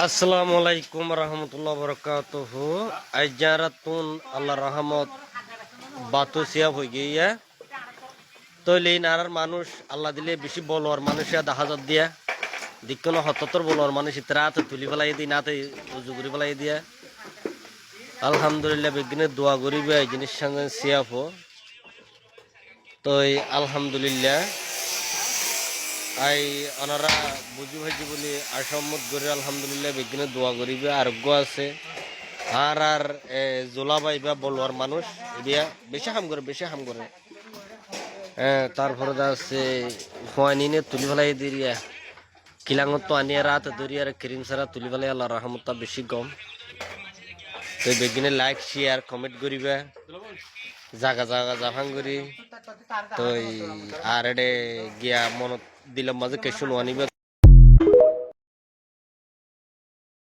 আসসালামু আলাইকুম রহমতুল্লাহ বরকাতুহু। আইজারাতুন আল্লাহ রহমত বাতু সিয়াব হয়ে গিয়া তৈলে নারার মানুষ আল্লাহ দিলে বেশি বলোয়ার মানুষ দাহাজত দিয়া দিকনো হততর বলোয়ার মানুষ রাতে তুলি ফেলাই দিই নাতে উজু করে ফেলাই দিয়া আলহামদুলিল্লাহ বিজ্ঞানের দোয়া করিবে এই জিনিস সঙ্গে সিয়াব তো আলহামদুলিল্লাহ আই ওনারা বুঝি ভাইজি বলে আসামত করে আলহামদুলিল্লাহ বিজ্ঞানের দোয়া করিবে আরোগ্য আছে আর জোলাবাই বা বলোয়ার মানুষ এরিয়া বেশি হাম করে তারপরে আছে ফোয়ানিনে তুলি ফেলাই দিরিয়া কিলাঙত তো আনিয়া রাত দরিয়ার ক্রিম সারা তুলি ফেলাই আল্লাহ রহমতটা বেশি কম তো বিজ্ঞানে লাইক শেয়ার কমেন্ট করিবে জাগা জাগা জাফাং করি তো আর গিয়া মনত দিলাম মাঝে কেশন আনিবে।